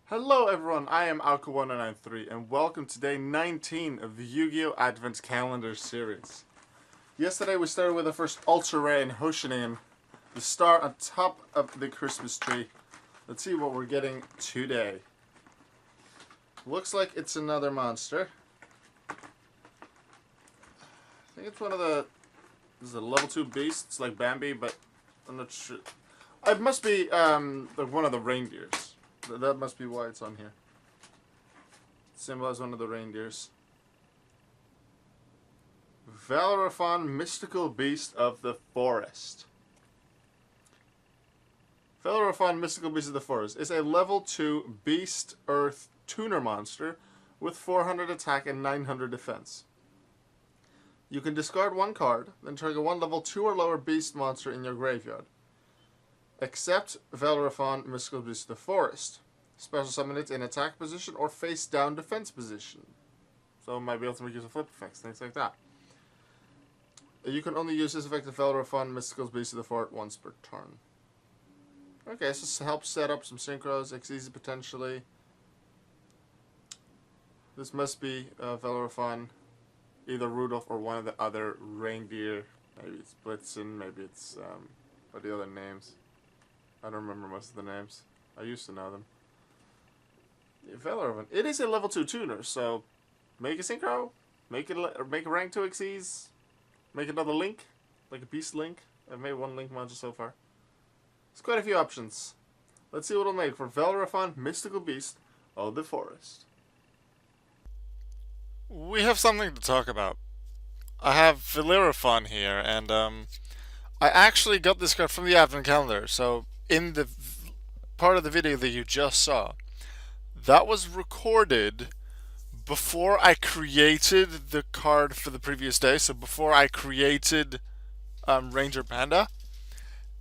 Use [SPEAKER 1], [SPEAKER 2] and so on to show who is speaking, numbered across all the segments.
[SPEAKER 1] Hello everyone, I am Alka1993 and welcome to day 19 of the Yu-Gi-Oh! Advent Calendar series. Yesterday we started with the first Ultra Rare in Hoshiningen, the star on top of the Christmas tree. Let's see what we're getting today. Looks like it's another monster. I think it's one of the... This is a level 2 beast, it's like Bambi, but I'm not sure. It must be like one of the reindeers. That must be why it's on here. Symbolize one of the reindeers. Valeraphon, mystical beast of the forest. Valeraphon, mystical beast of the forest is a level 2 beast earth tuner monster with 400 attack and 900 defense. You can discard one card, then trigger one level 2 or lower beast monster in your graveyard. Except Valeraphon, mystical beast of the forest. Special summon it in attack position or face down defense position. So it might be able to make use of flip effects, things like that. You can only use this effect of Valeraphon, mystical beast of the forest once per turn. Okay, so this helps set up some synchros, Xyz potentially. This must be Valeraphon, either Rudolph or one of the other reindeer. Maybe it's Blitzen, maybe it's, what are the other names? I don't remember most of the names. I used to know them. Valeraphon. It is a level 2 tuner, so make a synchro, make a rank 2 Xyz, make another link, like a beast link. I've made one link monster so far. There's quite a few options. Let's see what it'll make for Valeraphon, mystical beast of the forest.
[SPEAKER 2] We have something to talk about. I have Valeraphon here, and I actually got this card from the Advent Calendar. So in the part of the video that you just saw, that was recorded before I created the card for the previous day. So before I created Ranger Panda.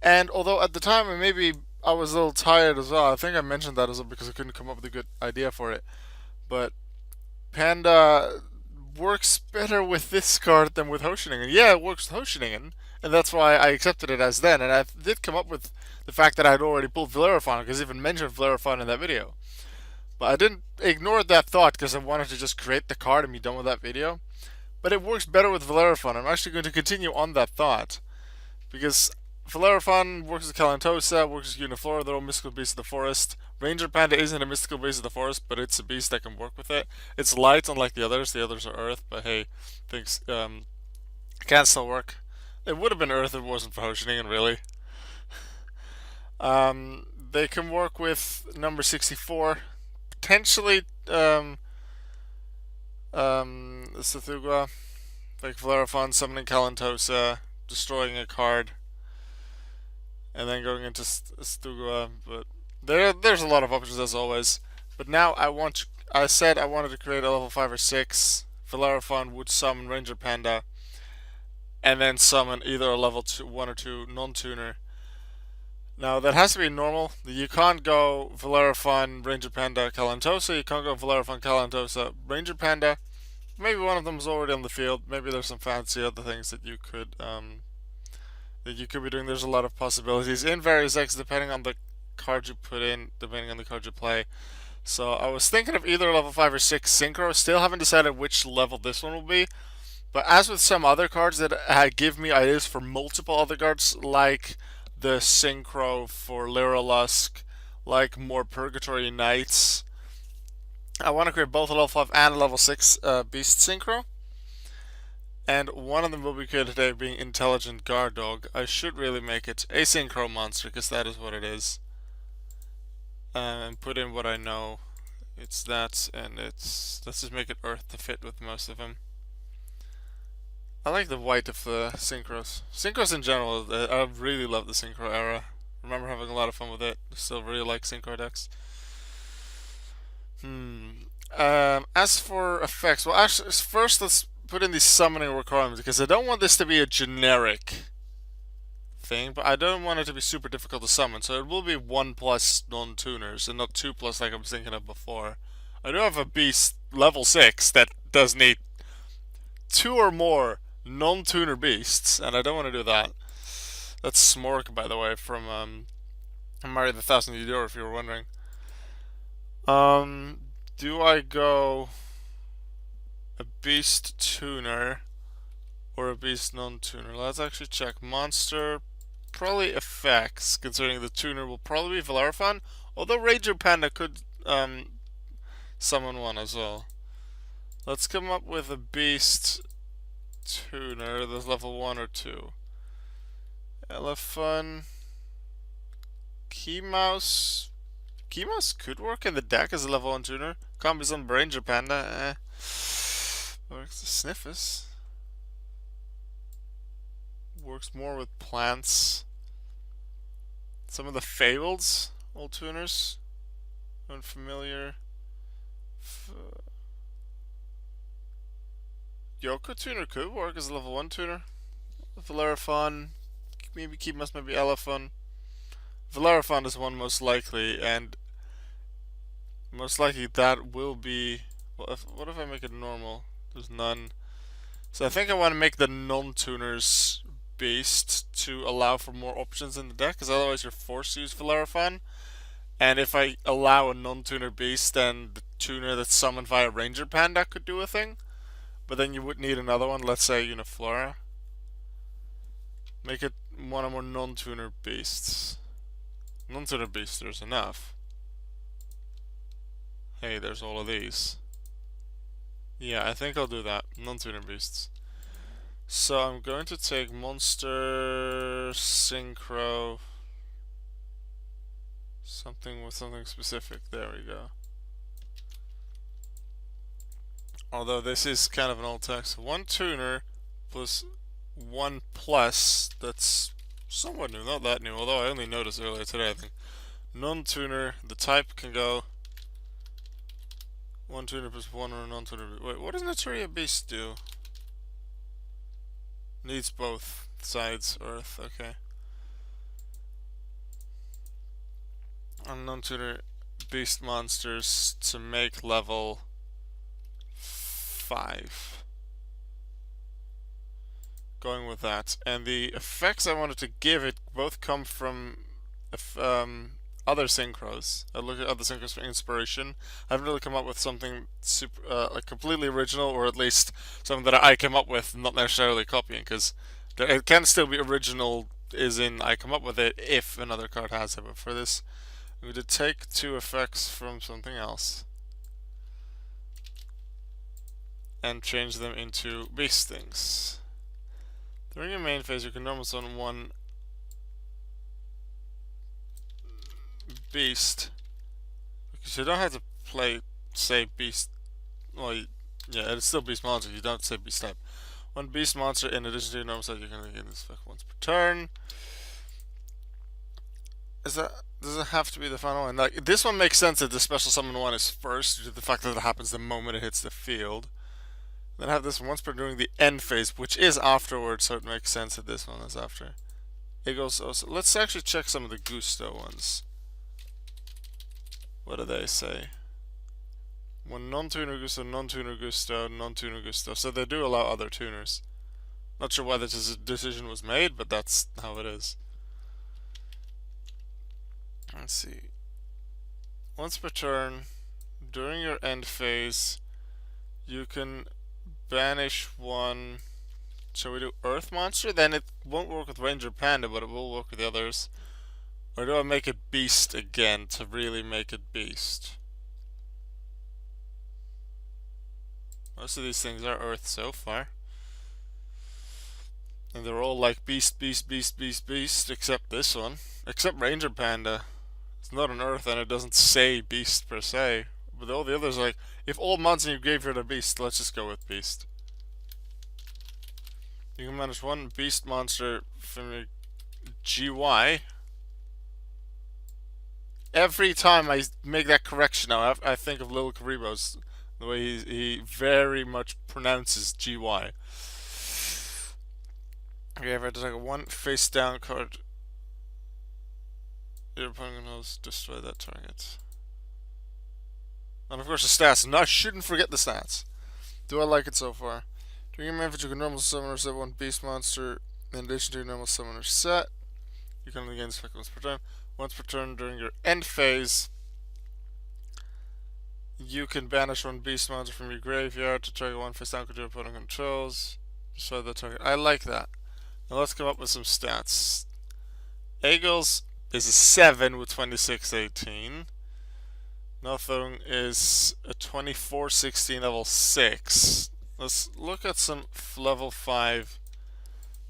[SPEAKER 2] And although at the time maybe I was a little tired as well, I think I mentioned that as well because I couldn't come up with a good idea for it. But Panda works better with this card than with Hoshiningen. Yeah, it works with Hoshiningen, and that's why I accepted it as then. And I did come up with the fact that I'd already pulled Valeraphon, because I even mentioned Valeraphon in that video. But I didn't ignore that thought because I wanted to just create the card and be done with that video. But it works better with Valeraphon. I'm actually going to continue on that thought, because Valeraphon works as Calantosa, works as Uniflora, they're all mystical beasts of the forest. Ranger Panda isn't a mystical beast of the forest, but it's a beast that can work with it. It's light, unlike the others. The others are earth, but hey, things can still work. It would have been earth if it wasn't for Hoshiningen, really. They can work with number 64, potentially Sithugua, like Valeraphon summoning Calantosa, destroying a card, and then going into Stugua. But there's a lot of options as always. But now I said I wanted to create a level 5 or 6. Valeraphon would summon Ranger Panda, and then summon either a level 1 or 2 non-tuner. Now that has to be normal. You can't go Valeraphon, Ranger Panda, Calantosa. You can't go Valeraphon, Calantosa, Ranger Panda. Maybe one of them is already on the field. Maybe there's some fancy other things that you could be doing. There's a lot of possibilities in various decks depending on the card you put in, depending on the card you play. So I was thinking of either level 5 or 6 Synchro. Still haven't decided which level this one will be. But as with some other cards that give me ideas for multiple other cards, like the Synchro for Lyra Lusk, like more Purgatory Knights, I want to create both a level 5 and a level 6 Beast Synchro. And one of them will be created today, being Intelligent Gardog. I should really make it a Synchro monster, because that is what it is. And put in what I know. It's that, and let's just make it Earth to fit with most of them. I like the white of the Synchros. Synchros in general, I really love the Synchro era. Remember having a lot of fun with it. Still really like Synchro decks. As for effects, well, actually, first let's put in these summoning requirements, because I don't want this to be a generic thing, but I don't want it to be super difficult to summon, so it will be 1+ non-tuners and not 2+ like I was thinking of before. I do have a beast level 6 that does need 2 or more non-tuner beasts, and I don't want to do that. That's Smork, by the way, from Mario the Thousand Year Door, if you were wondering. Do I go a beast tuner or a beast non-tuner? Let's actually check. Monster, probably effects, considering the tuner will probably be Valeraphon, although Ranger Panda could summon one as well. Let's come up with a beast tuner that's level 1 or 2. Elephant, Key Mouse. Key Mouse could work in the deck as a level 1 tuner. Can't be some Ranger Panda. Works the Sniffus. Works more with plants. Some of the Fables, old tuners. Unfamiliar. Yoko tuner could work as a level 1 tuner. Valeraphon, maybe Key Mouse, maybe Elephant. Valeraphon is one most likely, and most likely that will be. Well, what if I make it normal? There's none. So I think I want to make the non-tuners beast to allow for more options in the deck, because otherwise you're forced to use Valeraphon. And if I allow a non-tuner beast, then the tuner that's summoned via Ranger Panda could do a thing. But then you would need another one, let's say Uniflora. Make it one or more non-tuner beasts. Non-tuner beasts, there's enough. Hey, there's all of these. Yeah, I think I'll do that. Non-tuner beasts. So I'm going to take Monster Synchro. Something with something specific. There we go. Although this is kind of an old text. One tuner plus one plus. That's somewhat new, not that new. Although I only noticed earlier today, I think. Non-tuner, the type can go one tuner plus one or a non-tuner. Wait, what does Naturia Beast do? Needs both sides, Earth, okay. On non-tuner beast monsters to make level 5. Going with that. And the effects I wanted to give it both come from other synchros. I look at other synchros for inspiration. I haven't really come up with something super, like completely original, or at least something that I came up with, not necessarily copying, because it can still be original, is in I come up with it if another card has it. But for this, I'm going to take 2 effects from something else and change them into beast things. During your main phase, you can normally summon one beast, because you don't have to play, say, beast. Well, yeah, it's still beast monster. You don't say beast type. One beast monster in addition to your normal set. You can gain this effect once per turn. Does it have to be the final one? Like, this one makes sense that the special summon one is first, due to the fact that it happens the moment it hits the field. Then have this once per during the end phase, which is afterwards, so it makes sense that this one is after. It goes also. Let's actually check some of the Gusto ones. What do they say? One non-tuner Gusto, non-tuner Gusto, non-tuner Gusto. So they do allow other tuners. Not sure why this decision was made, but that's how it is. Let's see. Once per turn, during your end phase, you can banish one. Shall we do Earth Monster? Then it won't work with Ranger Panda, but it will work with the others. Or do I make it Beast again to really make it Beast? Most of these things are Earth so far. And they're all like Beast, Beast, Beast, Beast, Beast, except this one. Except Ranger Panda. It's not an Earth and it doesn't say Beast per se. But all the others are like, if all monsters in your graveyard are Beast, let's just go with Beast. You can manage one Beast monster from your GY. Every time I make that correction now, I think of Lil Karibos. The way he very much pronounces GY. Okay, if I just like one face down card, your opponent knows destroy that target. And of course the stats. No, I shouldn't forget the stats. Do I like it so far? During your main phase, you can normal summon or set one beast monster in addition to your normal summoner set. You can only gain this effect once per turn. Once per turn during your end phase, You can banish one beast monster from your graveyard to trigger one face down control opponent controls. Destroy the target. I like that. Now let's come up with some stats. Eagles is a 7 with 2618. Nothing is a 2416 level 6. Let's look at some level 5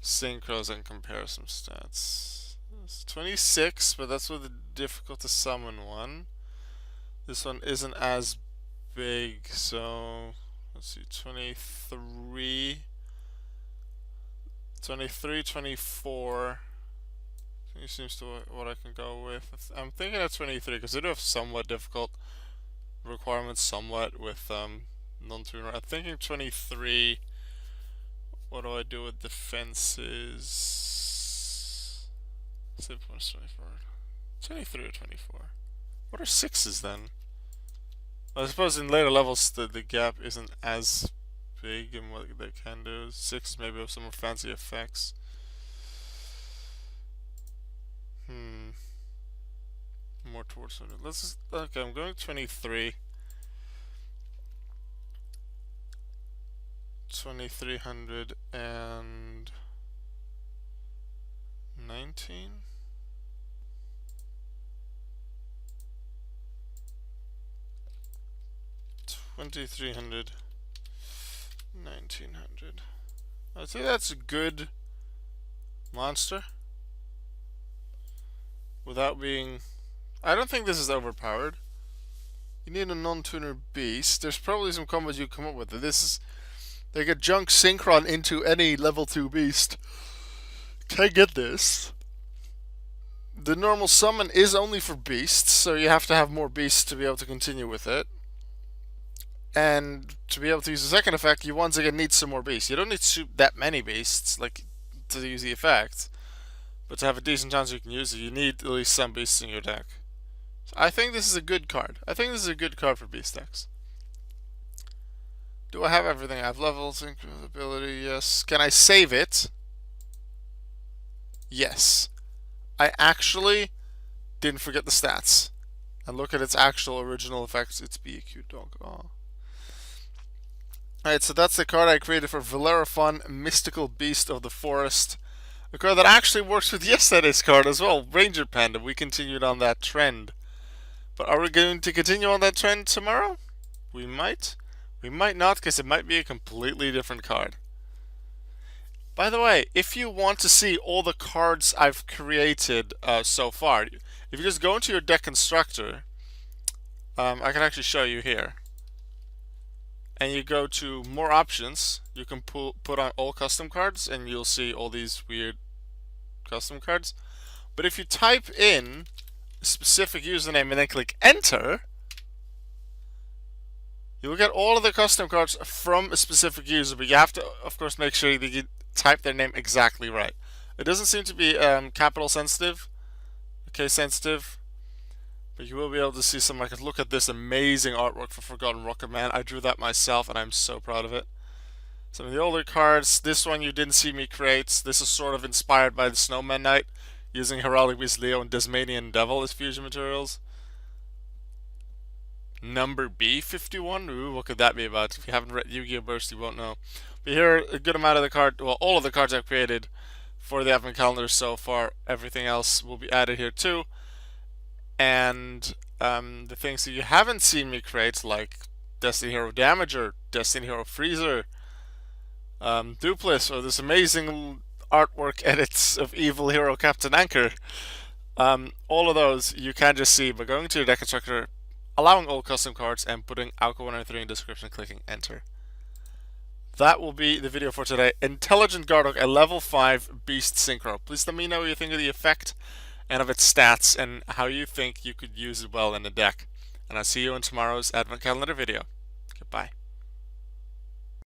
[SPEAKER 2] synchros and compare some stats. It's 26, but that's with a difficult to summon one. This one isn't as big, so let's see, 23, 24. It seems to what I can go with. I'm thinking of 23 because they do have somewhat difficult requirements, somewhat with non-tuner. I'm thinking 23. What do I do with defenses? 24. 23 or 24. What are 6s then? I suppose in later levels the gap isn't as big in what they can do. 6 maybe have some more fancy effects. More towards it. Let's just, okay, I'm going 23. 2319. 2300. 1900. I'd say that's a good monster. Without being... I don't think this is overpowered. You need a non-tuner beast. There's probably some combos you come up with. This is... They get junk synchron into any level 2 beast. Can get this. The normal summon is only for beasts, so you have to have more beasts to be able to continue with it. And to be able to use the second effect, you once again need some more beasts. You don't need that many beasts, like, to use the effect. But to have a decent chance you can use it, you need at least some beasts in your deck. So I think this is a good card. I think this is a good card for beast decks. Do I have everything? I have levels, ability, yes. Can I save it? Yes. I actually didn't forget the stats. And look at its actual original effects. It's be a cute dog. Aww. Alright, so that's the card I created for Bellerophon, Mystical Beast of the Forest. A card that actually works with yesterday's card as well, Ranger Panda. We continued on that trend. But are we going to continue on that trend tomorrow? We might. We might not, because it might be a completely different card. By the way, if you want to see all the cards I've created so far, if you just go into your deck constructor, I can actually show you here. And you go to more options, you can put on all custom cards, and you'll see all these weird custom cards. But if you type in a specific username and then click enter, you will get all of the custom cards from a specific user, but you have to, of course, make sure that you type their name exactly right. It doesn't seem to be capital sensitive, case sensitive, but you will be able to see some. Like, look at this amazing artwork for Forgotten Rocket Man. I drew that myself, and I'm so proud of it. Some of the older cards. This one you didn't see me create. This is sort of inspired by the Snowman Knight, using Heraldic Beast Leo and Desmanian Devil as fusion materials. Number B51. Ooh, what could that be about? If you haven't read Yu-Gi-Oh! Burst, you won't know. But here, a good amount of the card, well, all of the cards I've created for the Advent Calendar so far. Everything else will be added here too. And the things that you haven't seen me create, like Destiny Hero Damager, Destiny Hero Freezer, Dupless, or this amazing artwork edits of Evil Hero Captain Anchor. All of those you can just see by going to your deck constructor, allowing all custom cards, and putting Alka193 in the description, clicking enter. That will be the video for today. Intelligent Gardog, a level 5 Beast Synchro. Please let me know what you think of the effect and of its stats and how you think you could use it well in the deck. And I'll see you in tomorrow's Advent Calendar video. Goodbye.